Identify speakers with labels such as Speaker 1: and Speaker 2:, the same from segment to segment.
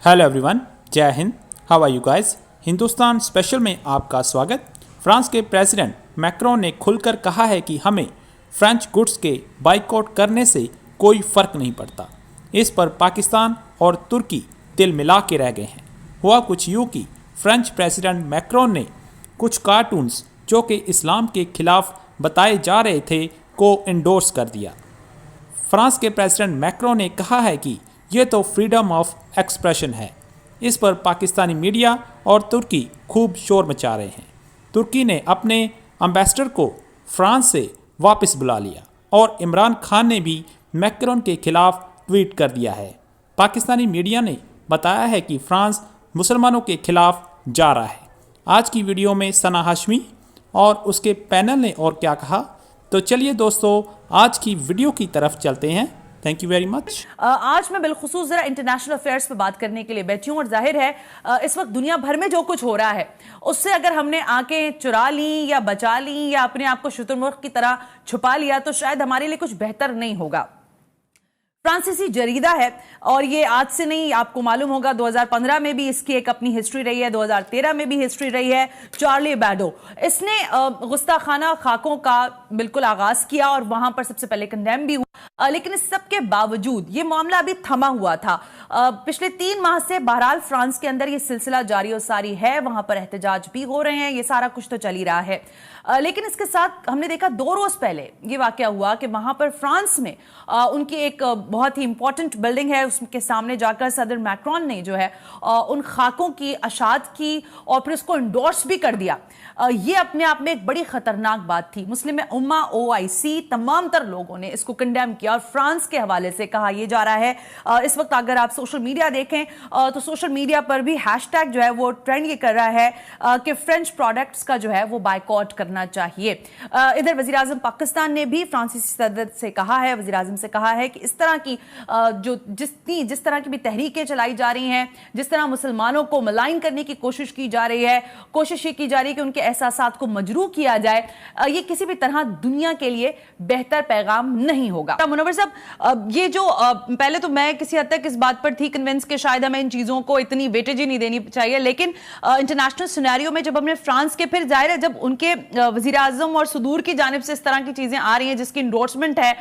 Speaker 1: Hello everyone, जय हिंद। How are you guys. Hindustan special में आपका स्वागत। फ्रांस के प्रेसिडेंट मैक्रोन ने खुलकर कहा है कि हमें फ्रेंच गुड्स के बाइकआउट करने से कोई फ़र्क नहीं पड़ता। इस पर पाकिस्तान और तुर्की दिल मिला के रह गए हैं। हुआ कुछ यूँ कि फ्रेंच प्रेसिडेंट मैक्रोन ने कुछ कार्टून्स जो कि इस्लाम के खिलाफ बताए जा रहे थे को इंडोर्स कर दिया। फ्रांस के प्रेसिडेंट मैक्रोन ने कहा है कि ये तो फ्रीडम ऑफ एक्सप्रेशन है। इस पर पाकिस्तानी मीडिया और तुर्की खूब शोर मचा रहे हैं। तुर्की ने अपने एम्बेसडर को फ्रांस से वापस बुला लिया और इमरान खान ने भी मैक्रोन के खिलाफ ट्वीट कर दिया है। पाकिस्तानी मीडिया ने बताया है कि फ्रांस मुसलमानों के खिलाफ जा रहा है। आज की वीडियो में सना हाशमी और उसके पैनल ने और क्या कहा, तो चलिए दोस्तों आज की वीडियो की तरफ चलते हैं। Thank you very much.
Speaker 2: आज मैं बिलखुसूस जरा इंटरनेशनल अफेयर्स पे बात करने के लिए बैठी हूँ और जाहिर है इस वक्त दुनिया भर में जो कुछ हो रहा है उससे अगर हमने आंखें चुरा ली या बचा ली या अपने आप को शुतुरमुर्ग की तरह छुपा लिया तो शायद हमारे लिए कुछ बेहतर नहीं होगा। फ्रांसीसी जरीदा है और ये आज से नहीं, आपको मालूम होगा 2015 में भी इसकी एक अपनी हिस्ट्री रही है, 2013 में भी हिस्ट्री रही है। चार्ली एब्डो इसने गुस्ताखाना खाकों का बिल्कुल आगाज किया और वहां पर सबसे पहले कंडेम भी हुआ, लेकिन इस सब के बावजूद ये मामला अभी थमा हुआ था। पिछले 3 माह से बहरहाल फ्रांस के अंदर ये सिलसिला जारी और सारी है, वहां पर एहतजाज भी हो रहे हैं, ये सारा कुछ तो चल ही रहा है। लेकिन इसके साथ हमने देखा 2 रोज पहले ये वाकया हुआ कि वहां पर फ्रांस में उनकी एक बहुत ही इंपॉर्टेंट बिल्डिंग है, उसके सामने जाकर सदर मैक्रोन ने जो है उन खाकों की अशात की और फिर उसको इंडोर्स भी कर दिया। ये अपने आप में एक बड़ी खतरनाक बात थी। मुस्लिम उम्मा OIC तमाम तर लोगों ने इसको कंडेम किया और फ्रांस के हवाले से कहा यह जा रहा है। इस वक्त अगर आप सोशल मीडिया देखें तो सोशल मीडिया पर भी हैशटैग जो है वो ट्रेंड ये कर रहा है कि फ्रेंच प्रोडक्ट्स का जो है वो बाइकआउट करना चाहिए। इधर वजीर आजम पाकिस्तान ने भी फ्रांसीसी सदर से कहा है, वजीर आजम से कहा है कि इस तरह की जिस तरह की भी तहरीकें चलाई जा रही हैं, जिस तरह मुसलमानों को मलाइन करने की कोशिश की जा रही है, कोशिश ये की जा रही है कि उनके एहसासात को मजरूह किया जाए, ये किसी भी तरह दुनिया के लिए बेहतर पैगाम नहीं होगा। मुनव्वर साहब, ये जो पहले तो मैं किसी हद तक इस बात पर थी कन्विंस कि शायद हमें इन चीजों को इतनी वेटेज ही नहीं देनी चाहिए, लेकिन इंटरनेशनल सिनेरियो में जब हमने फ्रांस के, फिर जाहिर है जब उनके वजीर आजम और सुदूर की जानिब से इस तरह की चीजें आ रही हैं जिसकी इंडोर्समेंट है,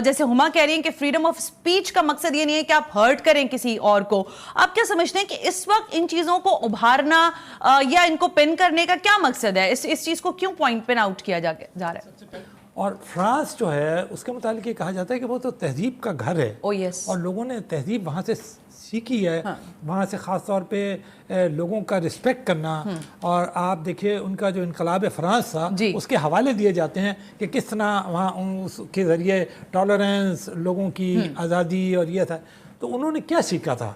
Speaker 2: जैसे हुमा कह रही हैं कि फ्रीडम ऑफ स्पीच का मकसद ये नहीं है कि आप हर्ट करें किसी और को, आप क्या समझते हैं कि इस वक्त इन चीजों को उभारना या इनको पिन करने का क्या मकसद है? इस चीज को क्यों पॉइंट पिन आउट किया जा रहा है?
Speaker 3: और फ्रांस जो है उसके मुतालिक ये कहा जाता है कि वो तो तहजीब का घर है।
Speaker 2: yes.
Speaker 3: और लोगों ने तहजीब वहाँ से सीखी है। हाँ। वहाँ से ख़ास तौर पे लोगों का रिस्पेक्ट करना। और आप देखिए उनका जो इनकलाब फ्रांस था उसके हवाले दिए जाते हैं कि किस तरह वहाँ उसके ज़रिए टॉलरेंस, लोगों की आज़ादी और ये था। तो उन्होंने क्या सीखा था?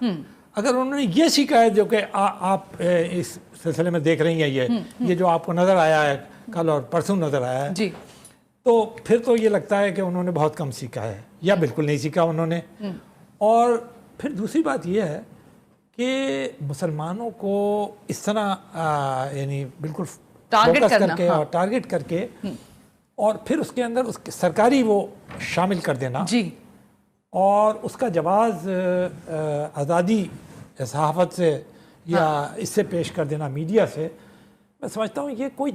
Speaker 3: अगर उन्होंने ये सीखा है जो कि आप इस सिलसिले में देख रही हैं, ये जो आपको नज़र आया है, कल और परसों नज़र आया है, तो फिर तो ये लगता है कि उन्होंने बहुत कम सीखा है या बिल्कुल नहीं सीखा उन्होंने। और फिर दूसरी बात ये है कि मुसलमानों को इस तरह यानी बिल्कुल फोकस करके और टारगेट करके और फिर उसके अंदर उसके सरकारी वो शामिल कर देना और उसका जवाब आज़ादी सहाफ़त से या इससे पेश कर देना मीडिया से, मैं समझता हूँ ये कोई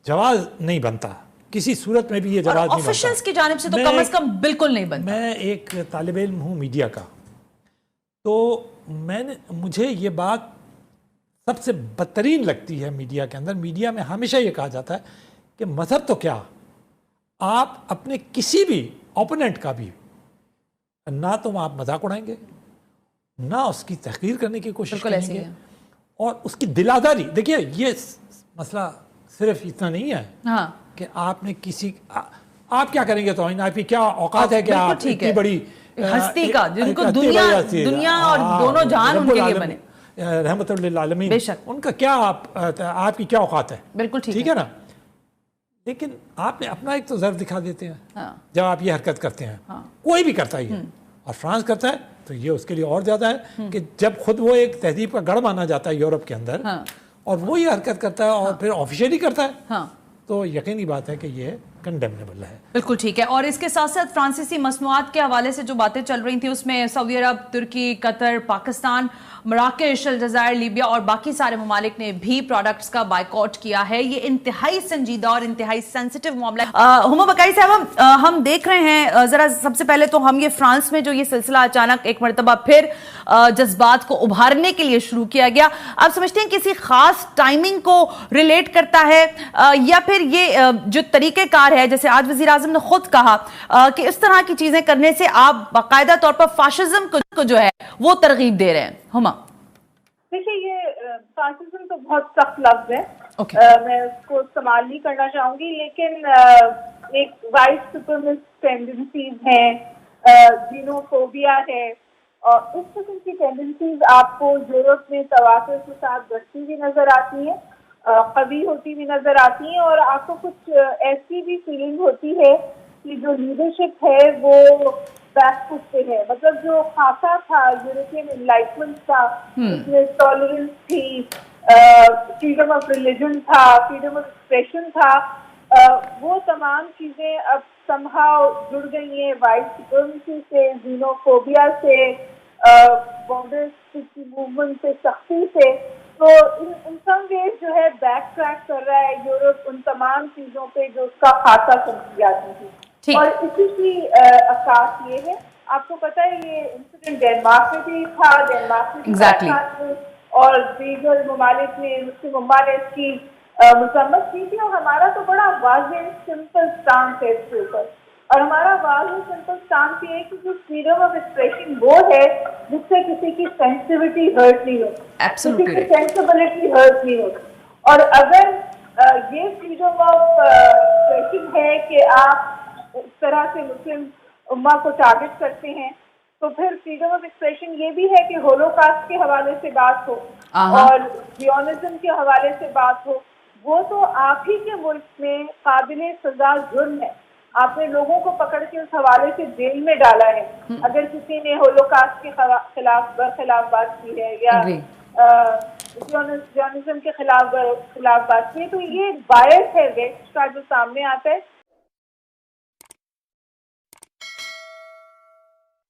Speaker 3: जवाब नहीं बनता किसी सूरत में भी। ये जवाब नहीं बनता
Speaker 2: ऑफिशियल्स की जानिब से तो कम से कम बिल्कुल नहीं बनता।
Speaker 3: मैं एक तालिब इल्म हूँ मीडिया का, तो मुझे ये बात सबसे बदतरीन लगती है मीडिया के अंदर। मीडिया में हमेशा ये कहा जाता है कि मजहब तो क्या, आप अपने किसी भी ओपोनेंट का भी ना तो आप मजाक उड़ाएंगे, ना उसकी तहकीर करने की कोशिश करेंगे और उसकी दिलादारी। देखिए ये मसला सिर्फ इतना नहीं है कि आपने किसी आप क्या करेंगे, तो आपकी क्या औकात है कि आप इतनी बड़ी
Speaker 2: हस्ती का जिनको दुनिया और दोनों जान उनके लिए बने,
Speaker 3: रहमतुल लिल आलमीन, उनका क्या आपकी क्या औकात है? बिल्कुल ठीक है ना। लेकिन आपने अपना एक तो ज़र्फ दिखा देते हैं जब आप ये हरकत करते हैं। कोई भी करता ही है और फ्रांस करता है तो ये उसके लिए और ज़्यादा है कि जब खुद वो एक तहजीब का गढ़ माना जाता है यूरोप के अंदर और वो ये हरकत करता है और फिर ऑफिशियली करता है, तो यकीनी बात है कि ये कंडेमनेबल है।
Speaker 2: बिल्कुल ठीक है। और इसके साथ साथ फ्रांसीसी मसनूआत के हवाले से जो बातें चल रही थी उसमें सऊदी अरब, तुर्की, कतर, पाकिस्तान, मराकेश, अलजायर, लीबिया और बाकी सारे ममालिक ने भी प्रोडक्ट्स का बाइकआउट किया है। ये इंतहाई संजीदा और इंतहाई सेंसिटिव मामला है। हुमा बकाई साहब, हम देख रहे हैं, जरा सबसे पहले तो हम ये फ्रांस में जो ये सिलसिला अचानक एक मरतबा फिर जज्बात को उभारने के लिए शुरू किया गया, आप समझते हैं किसी खास टाइमिंग को रिलेट करता है या फिर ये जो तरीक़ेकार है, जैसे आज वज़ीर आज़म ने खुद कहा कि इस तरह की चीजें करने से आप बाकायदा तौर पर फाशिज्म को जो है वो तरगीब दे रहे हैं? हुमा,
Speaker 4: देखिए, ये फाशिज्म तो बहुत सख्त लफ्ज है। मैं उसको इस्तेमाल नहीं करना चाहूंगी, लेकिन एक वाइट सुपरमिस्ट टेंडेंसीज हैं, जीनोफोबिया है, और इस किस्म की टेंडेंसीज आपको यूरोप में तवातुर के साथ बढ़ती हुई नजर आती हैं, कवी होती हुई नजर आती हैं, और आपको कुछ ऐसी भी फीलिंग होती है कि जो लीडरशिप है वो बैकफुट पे है। मतलब जो खासा था यूरोपियन एनलाइटमेंट का, उसमें टॉलरेंस थी, फ्रीडम ऑफ रिलीजन था, फ्रीडम ऑफ एक्सप्रेशन था, वो तमाम चीजें अब समहाउ जुड़ गई हैं वाइट सुप्रीमेसी से, जीनोफोबिया से, बॉर्डर की मूवमेंट से, सख्ती से। तो इन सम वेज जो है बैक ट्रैक कर रहा है यूरोप उन तमाम चीजों पे जो उसका खासा समझ जाती थी। और इसी की असास ये है, आपको पता है ये इंसिडेंट डेनमार्क में भी था, डेनमार्क में और दीगर ममालिक ने, मुस्लिम उम्मा ने इसकी मजम्मत की थी, और हमारा तो बड़ा वाज़ेह सिंपल स्टांस है इसके ऊपर। और हमारा वाज़ेह सिंपल स्टांस ये है कि जो फ्रीडम ऑफ एक्सप्रेशन वो है जिससे किसी की सेंसिटिविटी हर्ट नहीं होती, किसी की सेंसिबिलिटी हर्ट नहीं होती। और अगर ये फ्रीडम ऑफ एक्सप्रेशन है कि आप इस तरह से मुस्लिम उम्मा को टारगेट करते हैं, तो फिर फ्रीडम ऑफ एक्सप्रेशन ये भी है कि होलोकास्ट के हवाले से बात हो और जियोनिज्म के हवाले से बात हो। वो तो आप ही के मुल्क में काबिले सजा जुर्म है, आपने लोगों को पकड़ के उस हवाले से जेल में डाला है अगर किसी ने होलोकास्ट के खिलाफ बरखिलाफ बात की है या जियोनिज्म के खिलाफ बात की है। तो ये बायस है वेस्ट का जो सामने आता है,